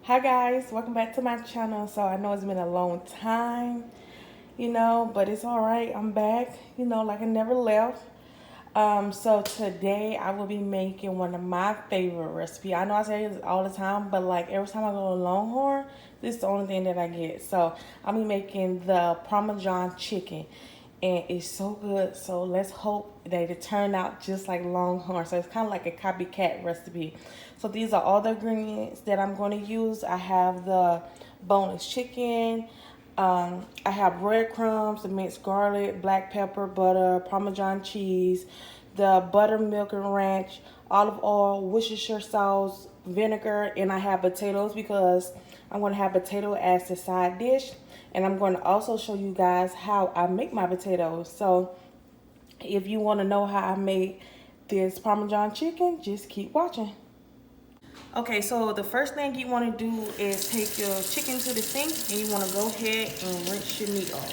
Hi guys, welcome back to my channel. So I know it's been a long time, but it's all right. I'm back, like I never left. So today I will be making one of my favorite recipes. I know I say this all the time, but like every time I go to Longhorn, this is the only thing that I get. So I'll be making the Parmesan chicken, and it's so good. So let's hope that it turned out just like Longhorn. So it's kind of like a copycat recipe. So these are all the ingredients that I'm going to use. I have the boneless chicken. I have breadcrumbs, the minced garlic, black pepper, butter, Parmesan cheese, the Buttermilk Ranch, olive oil, Worcestershire sauce, vinegar, and I have potatoes because I'm going to have potato as the side dish. And I'm going to also show you guys how I make my potatoes. So if you want to know how I make this Parmesan chicken, just keep watching. Okay, so the first thing you want to do is take your chicken to the sink and you want to go ahead and rinse your meat off.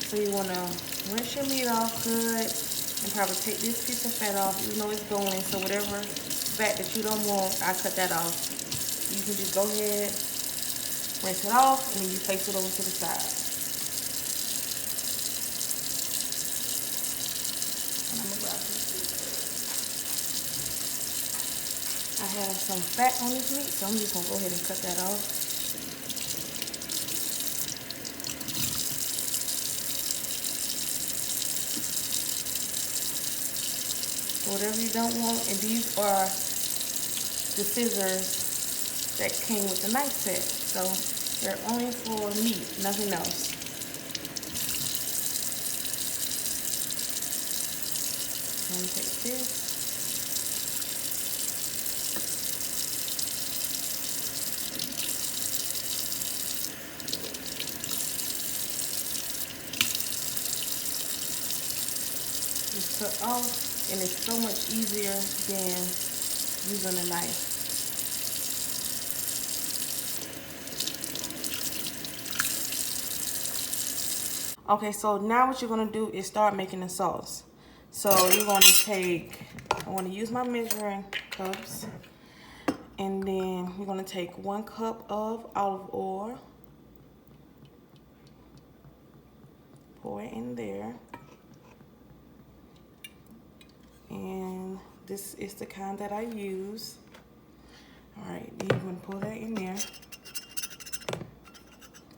So you want to rinse your meat off good and probably take this piece of fat off, even though it's going. So whatever fat that you don't want, I cut that off. You can just go ahead, rinse it off, and then you place it over to the side. And I'm gonna grab this. I have some fat on this meat, so I'm just gonna go ahead and cut that off. Whatever you don't want, and these are the scissors that came with the knife set, so they're only for meat, nothing else. I'm gonna take this. Just cut off, and it's so much easier than using a knife. Okay, so now what you're gonna do is start making the sauce. So you're gonna take, I wanna use my measuring cups, and then you're gonna take 1 cup of olive oil, pour it in there. And this is the kind that I use. All right, then you're gonna pour that in there.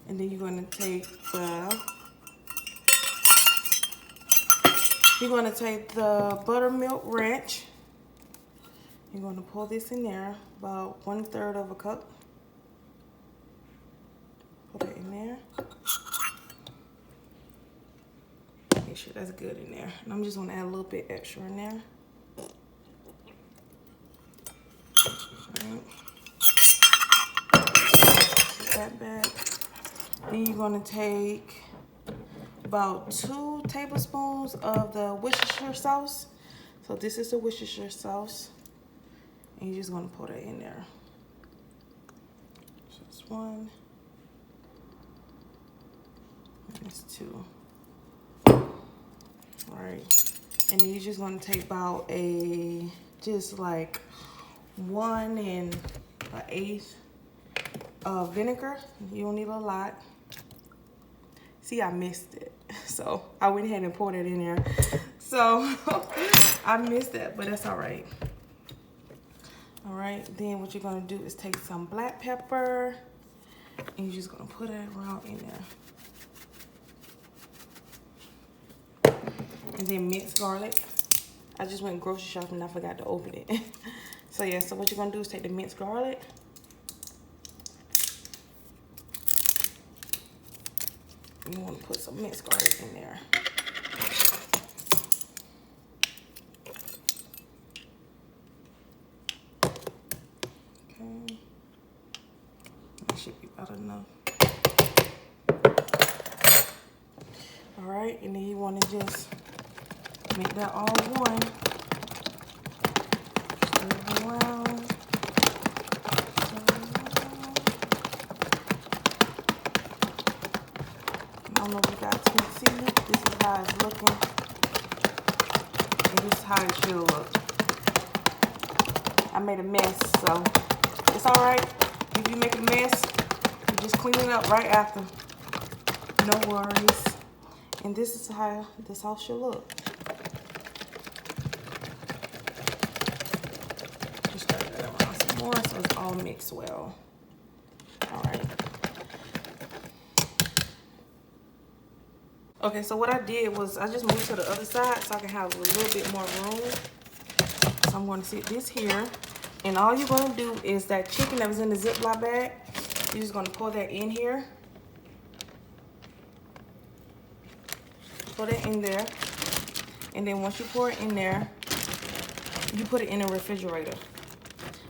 And then you're gonna take the Buttermilk Ranch. You're gonna pour this in there, about 1/3 of a cup. Put it in there. Make sure that's good in there. And I'm just gonna add a little bit extra in there. Right. Put that back. Then you're gonna take about 2 tablespoons of the Worcestershire sauce. So this is the Worcestershire sauce. And you're just gonna pour that in there. So that's 1. And that's 2. All right. And then you're just gonna take about just like 1 1/8 of vinegar. You don't need a lot. See, I missed it. So I went ahead and poured it in there. So I missed that, but that's all right. All right, then what you're gonna do is take some black pepper and you're just gonna put it around in there. And then minced garlic. I just went grocery shopping and I forgot to open it. So yeah, so what you're gonna do is take the minced garlic. You want to put some minced garlic in there. Okay. That should be about enough. All right, and then you want to just make that all one. Stir it around. I don't know if you guys can see. This is how it's looking. And this is how it should look. I made a mess, so it's all right. If you make a mess, you just clean it up right after. No worries. And this is how this all should look. Just stir that around some more so it's all mixed well. All right. Okay, so what I did was I just moved to the other side so I can have a little bit more room. So I'm going to sit this here. And all you're going to do is that chicken that was in the Ziploc bag, you're just going to pour that in here. Put it in there. And then once you pour it in there, you put it in the refrigerator.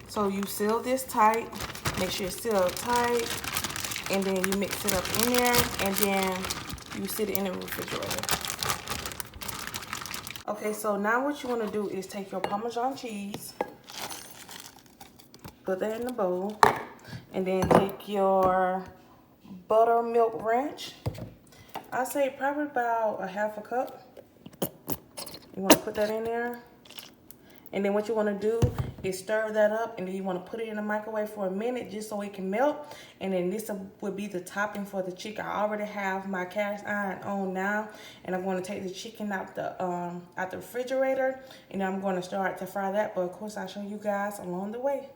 So you seal this tight. Make sure it's sealed tight. And then you mix it up in there. And then you sit it in the refrigerator. Okay, so now what you want to do is take your Parmesan cheese, put that in the bowl, and then take your Buttermilk Ranch. I say probably about a half a cup. You want to put that in there. And then what you want to do is stir that up, and then you want to put it in the microwave for a minute just so it can melt. And then this would be the topping for the chicken. I already have my cast iron on now, and I'm going to take the chicken out the refrigerator, and I'm going to start to fry that. But of course, I'll show you guys along the way.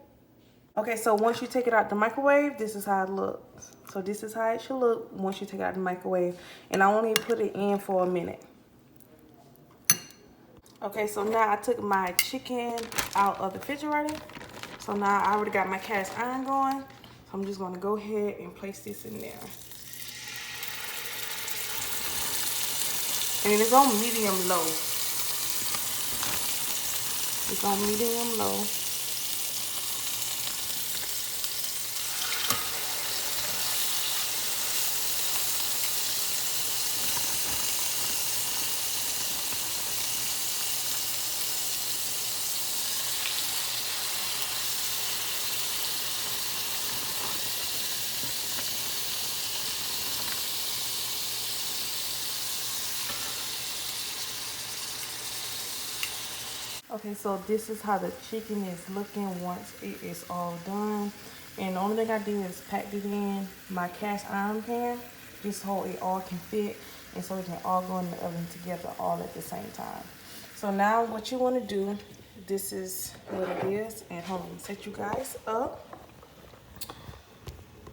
Okay, so once you take it out the microwave, this is how it looks. So this is how it should look once you take it out the microwave. And I only put it in for a minute. Okay, so now I took my chicken out of the refrigerator. So now I already got my cast iron going. So I'm just going to go ahead and place this in there. And it's on medium low. It's on medium low. Okay, so this is how the chicken is looking once it is all done. And the only thing I did is packed it in my cast iron pan just so it all can fit and so it can all go in the oven together all at the same time. So now what you want to do, this is what it is. And hold on, set you guys up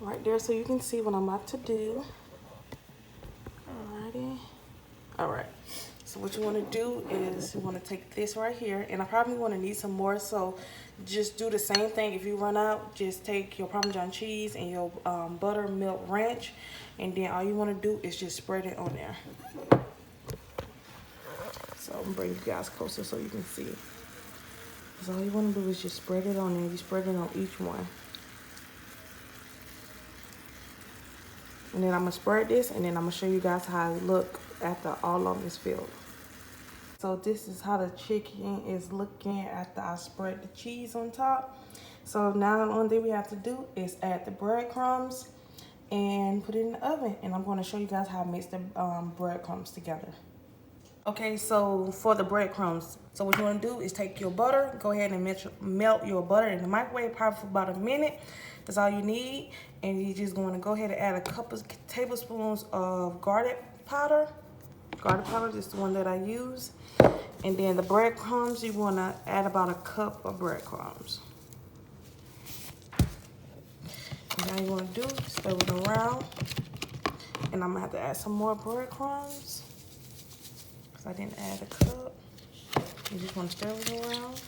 right there so you can see what I'm about to do. Alrighty. Alright. So what you want to do is you want to take this right here, and I probably want to need some more, so just do the same thing. If you run out, just take your Parmesan cheese and your Buttermilk Ranch, and then all you want to do is just spread it on there. So I'm going to bring you guys closer so you can see. So all you want to do is just spread it on there. You spread it on each one. And then I'm going to spread this, and then I'm going to show you guys how it look after all of this filled. So this is how the chicken is looking after I spread the cheese on top. So now the only thing we have to do is add the breadcrumbs and put it in the oven. And I'm going to show you guys how I mix the breadcrumbs together. Okay, so for the breadcrumbs, so what you want to do is take your butter, go ahead and melt your butter in the microwave probably for about a minute. That's all you need. And you're just going to go ahead and add a couple tablespoons of garlic powder. Garlic powder is the one that I use. And then the breadcrumbs, you want to add about a cup of breadcrumbs. And now you want to do, stir it around. And I'm going to have to add some more breadcrumbs, because I didn't add a cup. You just want to stir it around.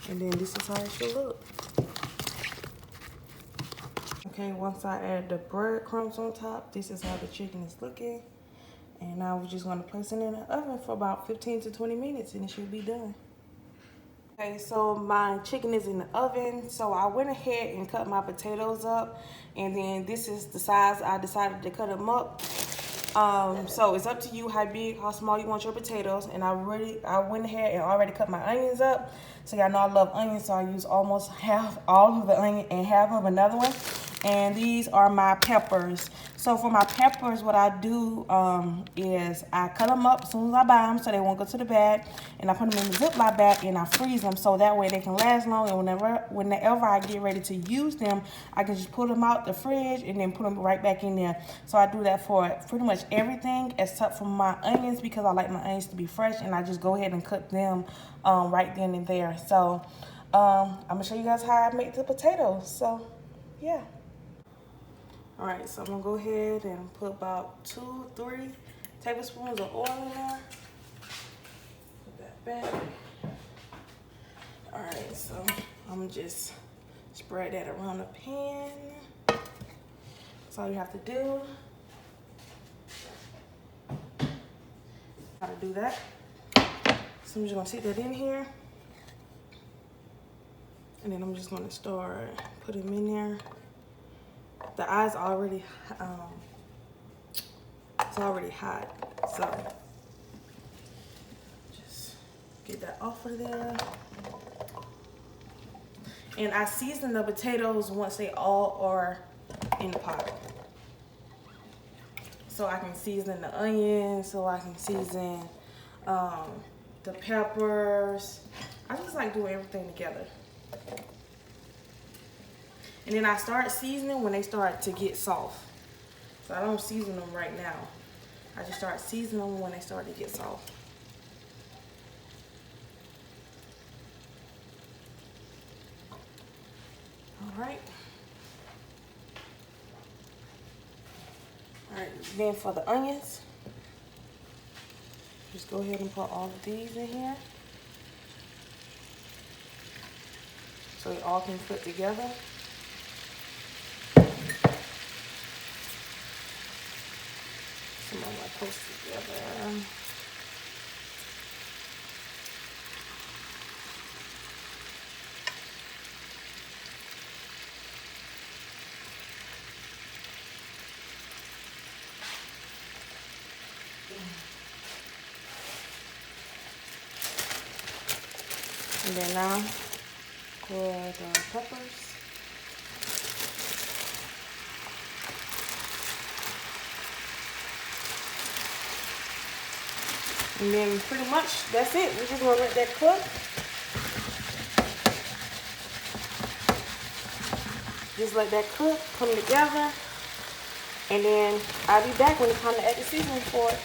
And then this is how it should look. Okay, once I add the breadcrumbs on top, this is how the chicken is looking. And now we're just going to place it in the oven for about 15 to 20 minutes and it should be done. Okay, so my chicken is in the oven. So I went ahead and cut my potatoes up. And then this is the size I decided to cut them up. So it's up to you how big, how small you want your potatoes. And I went ahead and already cut my onions up. So y'all know I love onions, so I use almost half all of the onion and half of another one. And these are my peppers. So for my peppers, what I do is I cut them up as soon as I buy them so they won't go to the bag. And I put them in the Ziploc bag and I freeze them so that way they can last long. And whenever I get ready to use them, I can just pull them out the fridge and then put them right back in there. So I do that for pretty much everything except for my onions because I like my onions to be fresh. And I just go ahead and cut them right then and there. So I'm going to show you guys how I make the potatoes. So yeah. All right, so I'm gonna go ahead and put about 2-3 tablespoons of oil in there. Put that back. All right, so I'm gonna just spread that around the pan. That's all you have to do. How to do that. So I'm just gonna stick that in here. And then I'm just gonna start putting them in there. The eye's already, it's already hot, so just get that off of there. And I season the potatoes once they all are in the pot. So I can season the onions, so I can season the peppers. I just like doing everything together. And then I start seasoning when they start to get soft. So I don't season them right now. I just start seasoning them when they start to get soft. All right. All right, then for the onions, just go ahead and put all of these in here. So they all can fit together. Some of my close together. And then now for the peppers. And then pretty much that's it. We're just gonna let that cook. Just let that cook, put them together. And then I'll be back when it's time to add the seasoning for it.